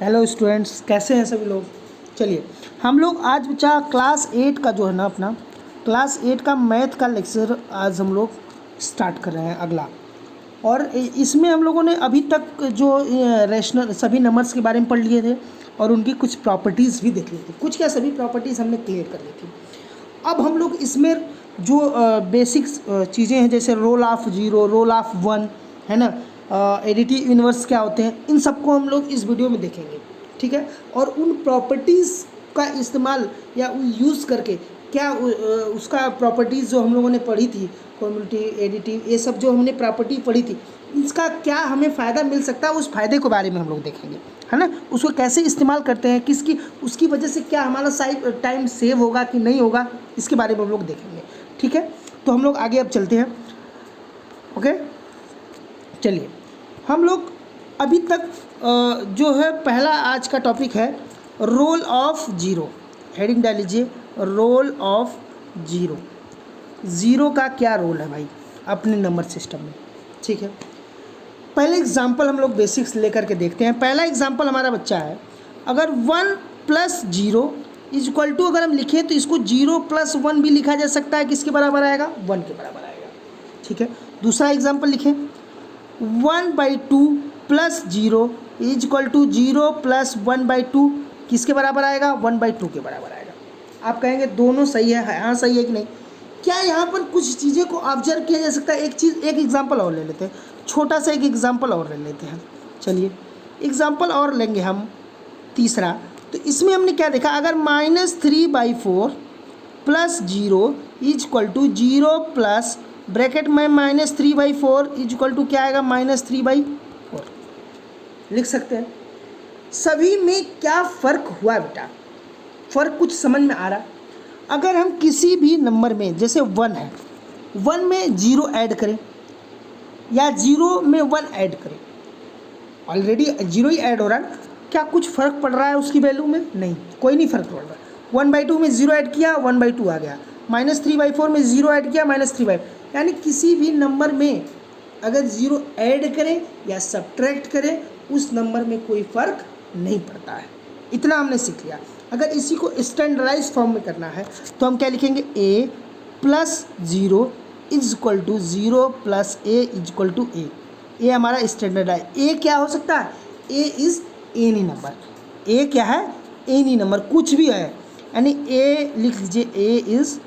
Hello students, कैसे हैं सभी लोग। चलिए हम लोग आज बच्चा क्लास 8 का जो है ना अपना क्लास 8 का मैथ का लेक्चर आज हम लोग स्टार्ट कर रहे हैं अगला। और इसमें हम लोगों ने अभी तक जो रेशनल सभी नंबर्स के बारे में पढ़ लिए थे और उनकी कुछ प्रॉपर्टीज़ भी देख ली थी। कुछ क्या सभी प्रॉपर्टीज़ हमने क्लियर कर ली थी। अब हम लोग इसमें जो बेसिक्स चीज़ें हैं जैसे role of zero, role of one, है ना, एडिटिव इनवर्स क्या होते हैं, इन सबको हम लोग इस वीडियो में देखेंगे। ठीक है। और उन प्रॉपर्टीज़ का इस्तेमाल या यूज़ करके क्या उसका प्रॉपर्टीज़ जो हम लोगों ने पढ़ी थी, कम्युनिटी, एडिटिव, ये सब जो हमने प्रॉपर्टी पढ़ी थी, इसका क्या हमें फ़ायदा मिल सकता है, उस फ़ायदे के बारे में हम लोग देखेंगे, है ना। उसको कैसे इस्तेमाल करते हैं, किसकी उसकी वजह से क्या हमारा टाइम सेव होगा कि नहीं होगा, इसके बारे में हम लोग देखेंगे। ठीक है। तो हम लोग आगे अब चलते हैं। ओके, चलिए हम लोग अभी तक जो है पहला आज का टॉपिक है रोल ऑफ ज़ीरो। हेडिंग डाल लीजिए, रोल ऑफ ज़ीरो। ज़ीरो का क्या रोल है भाई अपने नंबर सिस्टम में। ठीक है। पहले एग्जाम्पल हम लोग बेसिक्स लेकर के देखते हैं। पहला एग्जाम्पल हमारा बच्चा है, अगर 1 + 0 इज इक्वल टू, अगर हम लिखें तो इसको 0 + 1 भी लिखा जा सकता है। किसके बराबर आएगा? 1 के बराबर आएगा। ठीक है। दूसरा एग्जाम्पल लिखें, 1/2 + 0 इज इक्वल टू 0 + 1/2 किसके बराबर आएगा? 1/2 के बराबर आएगा। आप कहेंगे दोनों सही है, हाँ सही है कि नहीं। क्या यहाँ पर कुछ चीज़ें को ऑब्जर्व किया जा सकता है? एक एग्जाम्पल और ले लेते हैं, छोटा सा एक एग्जाम्पल और ले लेते हैं। चलिए एग्जाम्पल और लेंगे हम तीसरा। तो इसमें हमने क्या देखा, अगर -3/4 + 0 is equal to 0 plus bracket में -3/4 इज इक्वल टू क्या आएगा? -3/4 लिख सकते हैं। सभी में क्या फ़र्क हुआ बेटा? फ़र्क कुछ समझ में आ रहा? अगर हम किसी भी नंबर में, जैसे 1 है, 1 में 0 ऐड करें या 0 में 1 ऐड करें, ऑलरेडी 0 ही ऐड हो रहा है, क्या कुछ फ़र्क पड़ रहा है उसकी वैल्यू में? नहीं, कोई नहीं फ़र्क पड़ रहा है। 1/2 में 0 ऐड किया, 1/2 आ गया। -3/4 में 0 ऐड किया, -3/4, यानी किसी भी नंबर में अगर 0 ऐड करें या सब्ट्रैक्ट करें, उस नंबर में कोई फ़र्क नहीं पड़ता है। इतना हमने सीख लिया। अगर इसी को स्टैंडर्डाइज फॉर्म में करना है तो हम क्या लिखेंगे? a + 0 is equal to 0 + a is equal to a। ये हमारा स्टैंडर्ड है। a क्या हो सकता है? a is any number. a क्या है? एनी नंबर, कुछ भी है, यानी a लिख लीजिए, a is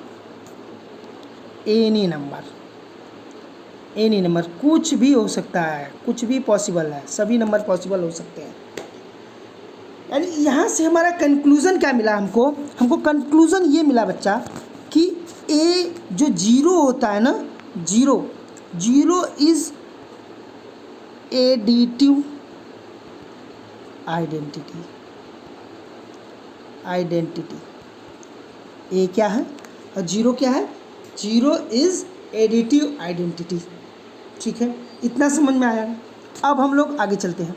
any number. Any number कुछ भी हो सकता है, कुछ भी पॉसिबल है, सभी नंबर पॉसिबल हो सकते हैं। यानी यहाँ से हमारा कंक्लूज़न क्या मिला? हमको कंक्लूज़न ये मिला बच्चा कि ए जो 0 होता है ना, 0 इज़ एडिटिव आइडेंटिटी। ए क्या है और 0 क्या है? 0 इज़ एडिटिव आइडेंटिटी। ठीक है, इतना समझ में आया। अब हम लोग आगे चलते हैं।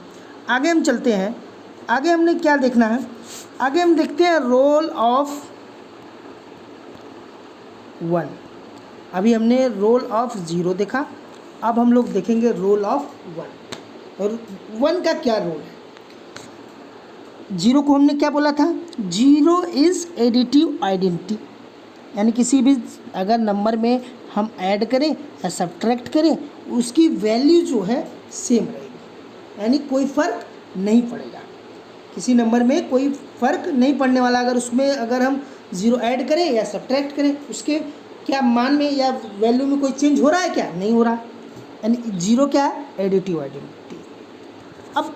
आगे हमने क्या देखना है? आगे हम देखते हैं रोल ऑफ 1। अभी हमने रोल ऑफ 0 देखा, अब हम लोग देखेंगे रोल ऑफ 1। और 1 का क्या रोल है? 0 को हमने क्या बोला था? 0 इज़ एडिटिव आइडेंटिटी, यानी किसी भी अगर नंबर में हम ऐड करें या सब्ट्रैक्ट करें, उसकी वैल्यू जो है सेम रहेगी, यानी कोई फ़र्क नहीं पड़ेगा। किसी नंबर में कोई फ़र्क नहीं पड़ने वाला। अगर उसमें अगर हम 0 ऐड करें या सब्ट्रैक्ट करें, उसके क्या मान में या वैल्यू में कोई चेंज हो रहा है? क्या नहीं हो रहा। यानी 0 क्या है? Additive identity. अब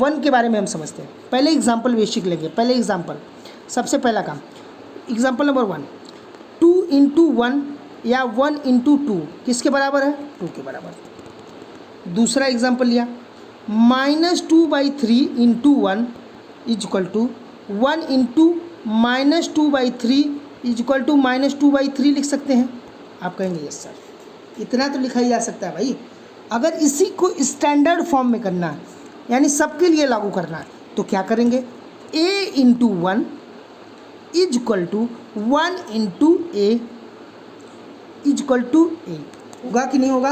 1 के बारे में हम समझते हैं। पहले एग्जाम्पल बेसिक लेंगे। पहले एग्जाम्पल, सबसे पहला काम, एग्जाम्पल नंबर 1, 2 × 1 या 1 × 2 किसके बराबर है? 2 के बराबर। दूसरा एग्जाम्पल लिया, -2/3 × 1 is equal to 1 × -2/3 is equal to -2/3 लिख सकते हैं। आप कहेंगे यस सर, इतना तो लिखा ही जा सकता है भाई। अगर इसी को स्टैंडर्ड फॉर्म में करना है, यानी सबके लिए लागू करना है, तो क्या करेंगे? a × 1 is equal to 1 × a is equal to a। होगा कि नहीं होगा?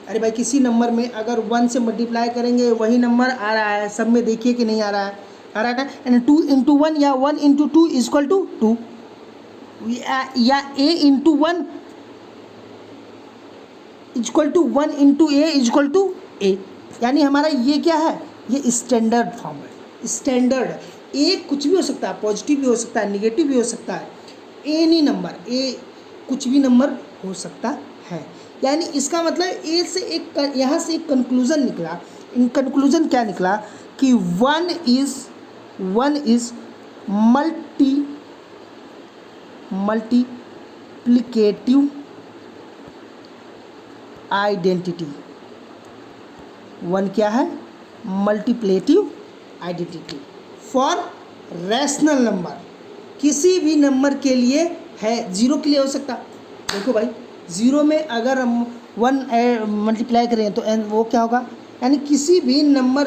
अरे भाई किसी नंबर में अगर 1 से मल्टीप्लाई करेंगे वही नंबर आ रहा है, सब में देखिए कि नहीं आ रहा है, आ रहा है ना। यानी 2 इंटू 1 या 1 इंटू 2 इजक्वल टू 2, या a into 1 equal to 1 into a equal to a. यानी हमारा ये क्या है, ये स्टैंडर्ड फॉर्म है, स्टैंडर्ड। ए कुछ भी हो सकता है, पॉजिटिव भी हो सकता है, निगेटिव भी हो सकता है, एनी नंबर, ए कुछ भी नंबर हो सकता है। यानी इसका मतलब ए से एक, यहाँ से एक कंक्लूज़न निकला। इन कंक्लूज़न क्या निकला कि 1 इज़ मल्टीप्लिकेटिव आइडेंटिटी। 1 क्या है, मल्टीप्लेटिव आइडेंटिटी फॉर रैशनल नंबर। किसी भी नंबर के लिए है, जीरो के लिए हो सकता। देखो भाई, ज़ीरो में अगर हम 1 मल्टीप्लाई करें तो वो क्या होगा, यानी किसी भी नंबर,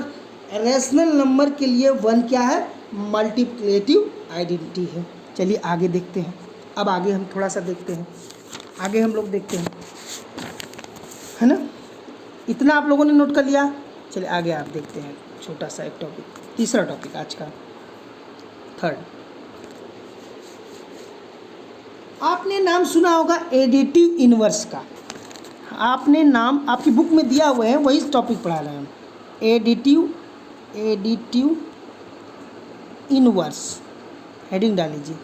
रैशनल नंबर के लिए 1 क्या है, मल्टीप्लेटिव आइडेंटिटी है। चलिए आगे देखते हैं। अब आगे हम थोड़ा सा देखते हैं, आगे हम लोग देखते हैं, है ना। इतना आप लोगों ने नोट कर लिया। चलिए आगे आप देखते हैं, छोटा सा एक टॉपिक, तीसरा टॉपिक आज का, थर्ड। आपने नाम सुना होगा एडिटिव इनवर्स का। आपने नाम आपकी बुक में दिया हुआ है, वही टॉपिक पढ़ा रहे हैं हम। एडिटिव इनवर्स, हेडिंग डाल लीजिए।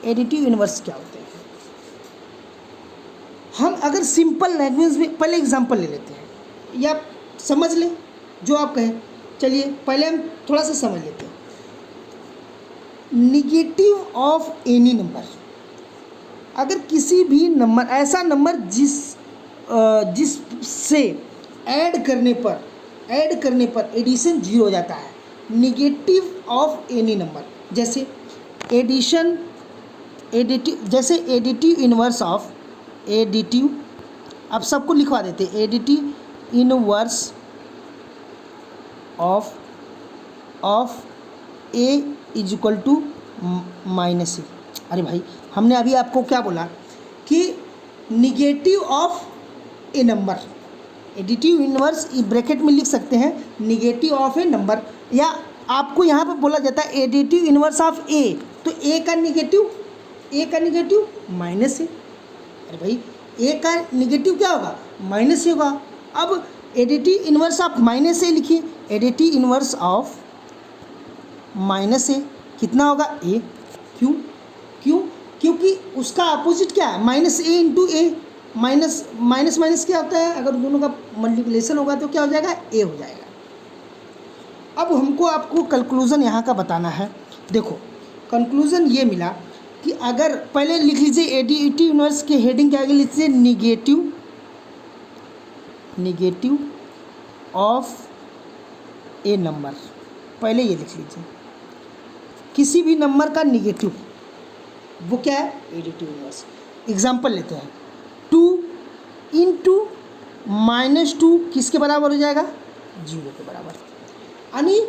एडिटिव इनवर्स क्या होते हैं? हम अगर सिंपल लैंग्वेज में पहले एग्जांपल ले लेते हैं, या समझ लें जो आप कहें। चलिए पहले हम थोड़ा सा समझ लेते हैं। निगेटिव ऑफ एनी नंबर, अगर किसी भी नंबर, ऐसा नंबर जिससे ऐड करने पर एडिशन 0 हो जाता है। निगेटिव ऑफ एनी नंबर, जैसे एडिटिव इनवर्स ऑफ, एडिटिव, अब सबको लिखवा देते हैं। Additive inverse of a is equal to minus a. अरे भाई, हमने अभी आपको क्या बोला कि negative of a number, additive inverse bracket में लिख सकते हैं निगेटिव ऑफ ए नंबर, या आपको यहाँ पे बोला जाता है एडिटिव इनवर्स ऑफ ए, तो ए का निगेटिव माइनस ए। अरे भाई, ए का निगेटिव क्या होगा, माइनस ए होगा। अब एडिटिव इनवर्स ऑफ माइनस ए लिखिए, एडिटिव इनवर्स ऑफ माइनस ए कितना होगा, ए। क्यों? क्योंकि उसका अपोजिट क्या है, माइनस ए इंटू ए। माइनस क्या होता है, अगर दोनों का मल्टीप्लिकेशन होगा तो क्या हो जाएगा, ए हो जाएगा। अब हमको आपको कंक्लूज़न यहाँ का बताना है। देखो कंक्लूज़न ये मिला कि अगर पहले लिख लीजिए एडिटिव इनवर्स के हेडिंग क्या आगे लिख लीजिए, निगेटिव ऑफ ए नंबर, पहले ये लिख लीजिए। किसी भी नंबर का निगेटिव वो क्या है, एडिटिव इनवर्स। एग्जाम्पल लेते हैं, 2 इंटू -2 किसके बराबर हो जाएगा, 0 के बराबर। यानी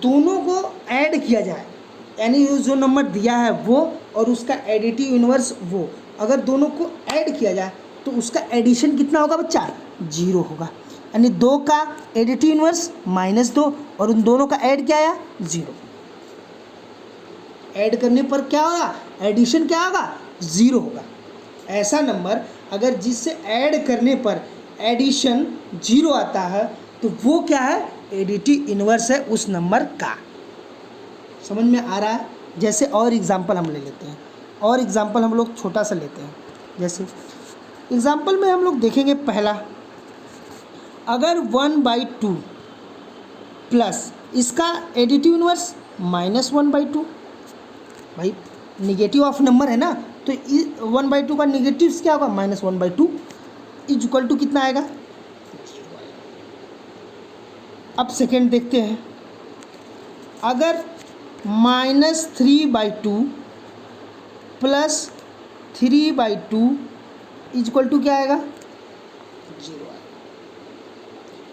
दोनों को ऐड किया जाए, यानी जो नंबर दिया है वो और उसका एडिटिव इनवर्स वो, अगर दोनों को ऐड किया जाए तो उसका एडिशन कितना होगा बच्चा, 0 होगा। यानी 2 का एडिटिव इनवर्स -2 और उन दोनों का ऐड क्या आया, 0। ऐड करने पर क्या होगा, एडिशन क्या होगा, 0 होगा। ऐसा नंबर अगर जिससे ऐड करने पर एडिशन 0 आता है तो वो क्या है, एडिटिव इनवर्स है उस नंबर का। समझ में आ रहा है? जैसे और एग्जांपल हम ले लेते हैं, और एग्जांपल हम लोग छोटा सा लेते हैं। जैसे एग्जांपल में हम लोग देखेंगे, पहला, अगर 1/2 प्लस इसका एडिटिव इनवर्स -1/2, भाई निगेटिव ऑफ नंबर है ना, तो 1/2 का निगेटिव क्या होगा, -1/2 इज इक्वल टू कितना आएगा, 0 आएगा। अब सेकेंड देखते हैं, अगर -3/2 प्लस 3/2 इज इक्वल टू क्या आएगा, 0 आएगा।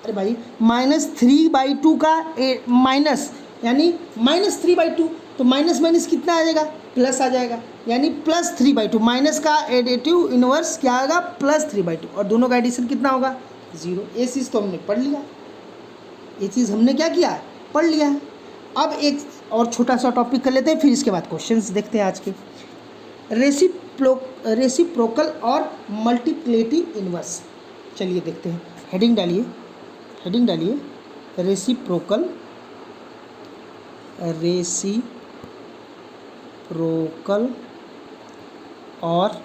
अरे भाई, -3/2 का माइनस, यानी -3/2, तो माइनस कितना आ जाएगा, प्लस आ जाएगा, यानी +3/2। माइनस का एडिटिव इनवर्स क्या आएगा, +3/2, और दोनों का एडिशन कितना होगा, 0। ये चीज़ तो हमने पढ़ लिया, ये चीज़ हमने क्या किया है, पढ़ लिया है। अब एक और छोटा सा टॉपिक कर लेते हैं, फिर इसके बाद क्वेश्चंस देखते हैं आज के। रेसिप्रोकल और मल्टीप्लिकेटिव इनवर्स, चलिए देखते हैं। हेडिंग डालिए, हेडिंग डालिए, रेसिप्रोकल और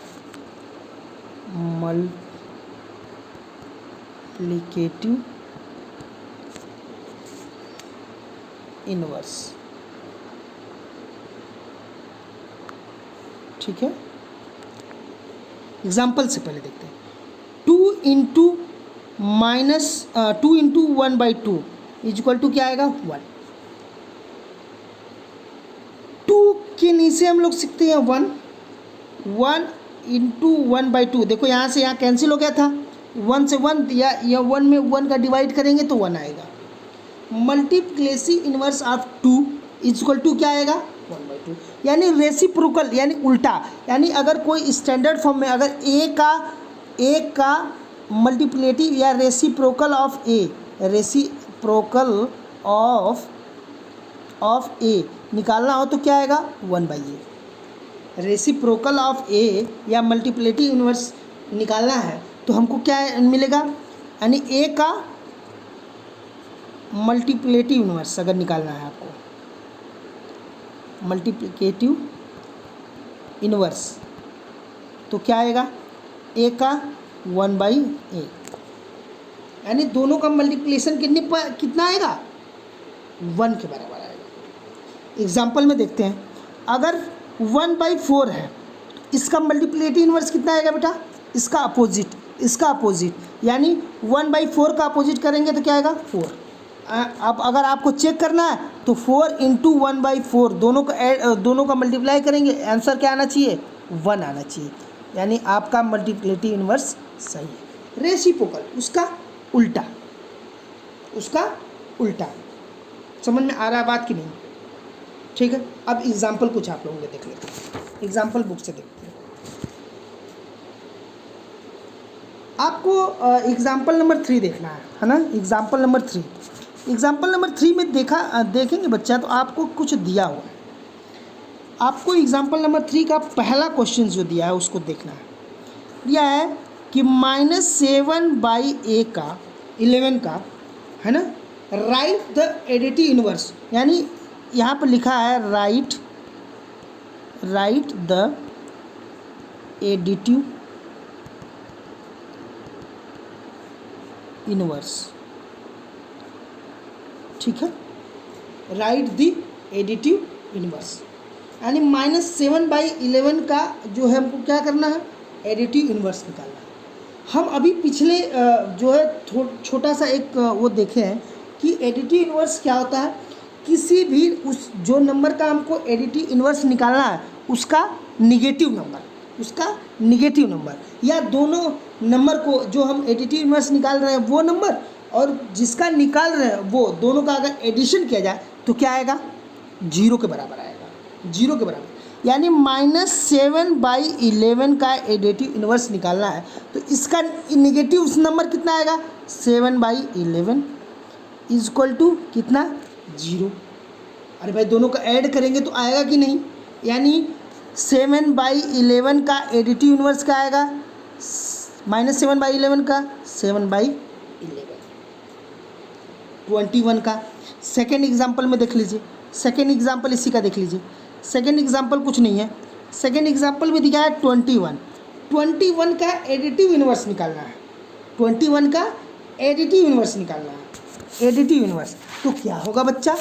मल्टीप्लिकेटिव इनवर्स, ठीक है। एग्जाम्पल से पहले देखते हैं। 2 इंटू 1/2 इक्वल टू क्या आएगा, 1। 2 के नीचे हम लोग सीखते हैं 1 इंटू 1/2। देखो यहाँ से यहाँ कैंसिल हो गया था, 1 से 1 या 1 में 1 का डिवाइड करेंगे तो 1 आएगा। मल्टीप्लिकेसी इनवर्स ऑफ 2 इक्वल टू क्या आएगा, 1/2। यानी रेसिप्रोकल यानी उल्टा, यानी अगर कोई स्टैंडर्ड फॉर्म में अगर ए का मल्टीप्लिकेटिव या रेसिप्रोकल ऑफ ए निकालना हो तो क्या आएगा, 1/a। रेसिप्रोकल ऑफ ए या मल्टीप्लिकेटिव इनवर्स निकालना है तो हमको क्या मिलेगा, यानी ए का मल्टीप्लिकेटिव इनवर्स अगर निकालना है आपको, मल्टीप्लिकेटिव इनवर्स तो क्या आएगा, ए का 1/a, यानी दोनों का मल्टीप्लिकेशन कितना आएगा, 1 के बराबर आएगा। एग्जाम्पल में देखते हैं, अगर 1/4 है, इसका मल्टीप्लिकेटिव इनवर्स कितना आएगा बेटा, इसका अपोजिट, यानी 1/4 का अपोजिट करेंगे तो क्या आएगा, 4। अब अगर आपको चेक करना है तो 4 इंटू 1/4 दोनों का मल्टीप्लाई करेंगे, आंसर क्या आना चाहिए, 1 आना चाहिए, यानी आपका मल्टीप्लिकेटिव इनवर्स सही है। रेसिप्रोकल उसका उल्टा, समझ में आ रहा है बात कि नहीं, ठीक है। अब एग्जाम्पल कुछ आप लोगों के देख लेते हैं, एग्जाम्पल बुक से देखते हैं। आपको एग्जाम्पल नंबर 3 देखना है ना, एग्जाम्पल नंबर 3 में देखेंगे बच्चा तो आपको कुछ दिया हुआ है। आपको एग्जाम्पल नंबर 3 का पहला क्वेश्चन जो दिया है उसको देखना है। दिया है कि -7/a का 11 का है ना, राइट द एडिटिव इनवर्स, यानी यहाँ पर लिखा है राइट द एडिटिव इनवर्स, ठीक है, राइट द एडिटिव इनवर्स, यानी -7/11 का जो है हमको क्या करना है, एडिटिव इनवर्स निकालना है। हम अभी पिछले जो है छोटा सा एक वो देखे हैं कि एडिटिव इनवर्स क्या होता है, किसी भी उस जो नंबर का हमको एडिटिव इनवर्स निकालना है उसका निगेटिव नंबर या दोनों नंबर को जो हम एडिटिव इनवर्स निकाल रहे हैं वो नंबर और जिसका निकाल रहे हैं वो दोनों का अगर एडिशन किया जाए तो क्या आएगा, 0 के बराबर आएगा, 0 के बराबर। यानी -7/11 का एडिटिव इनवर्स निकालना है तो इसका निगेटिव नंबर कितना आएगा, 7/11 इक्वल टू कितना, 0। अरे भाई दोनों का ऐड करेंगे तो आएगा कि नहीं, यानी 7/11 का एडिटिव इनवर्स क्या आएगा, -7/11 का 7/11, 21 का। सेकेंड एग्जाम्पल में देख लीजिए, सेकेंड एग्जाम्पल इसी का देख लीजिए। सेकेंड एग्जाम्पल कुछ नहीं है, सेकेंड एग्जाम्पल में दिया है 21 का एडिटिव इनवर्स निकालना है, 21 का एडिटिव इनवर्स निकालना है। एडिटिव इनवर्स तो क्या होगा बच्चा,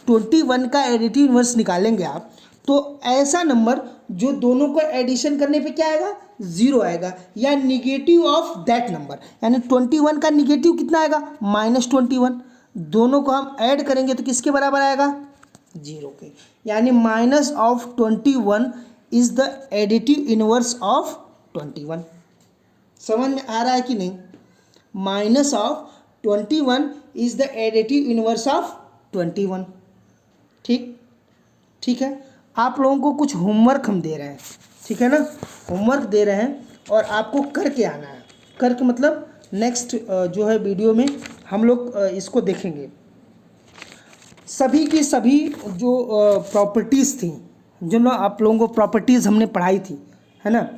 21 का एडिटिव इनवर्स निकालेंगे आप तो ऐसा नंबर जो दोनों को एडिशन करने पे क्या आएगा, 0 आएगा या निगेटिव ऑफ दैट नंबर, यानी 21 का निगेटिव कितना आएगा, -21। दोनों को हम ऐड करेंगे तो किसके बराबर आएगा, 0 के, यानी -21 is the additive inverse of 21। समझ में आ रहा है कि नहीं, -21 is the additive inverse of 21, ठीक है। आप लोगों को कुछ होमवर्क हम दे रहे हैं, ठीक है ना, होमवर्क दे रहे हैं और आपको करके आना है। करके मतलब नेक्स्ट जो है वीडियो में हम लोग इसको देखेंगे। सभी की सभी जो प्रॉपर्टीज़ थी, जो ना आप लोगों को प्रॉपर्टीज़ हमने पढ़ाई थी, है ना,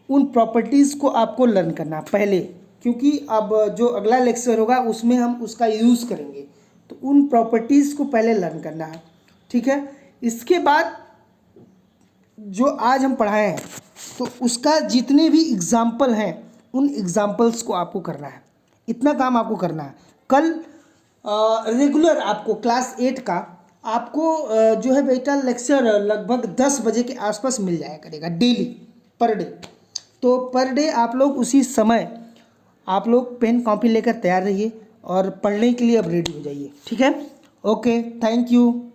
उन प्रॉपर्टीज़ को आपको लर्न करना पहले, क्योंकि अब जो अगला लेक्चर होगा उसमें हम उसका यूज़ करेंगे। तो उन प्रॉपर्टीज़ को पहले लर्न करना है, ठीक है। इसके बाद जो आज हम पढ़ाए हैं तो उसका जितने भी एग्जाम्पल हैं उन एग्जाम्पल्स को आपको करना है। इतना काम आपको करना है। कल रेगुलर आपको क्लास 8 का आपको जो है बेटा लेक्चर लगभग 10 बजे के आसपास मिल जाया करेगा डेली, पर डे। तो पर डे आप लोग उसी समय आप लोग पेन कॉपी लेकर तैयार रहिए और पढ़ने के लिए अब रेडी हो जाइए, ठीक है। Okay, thank you.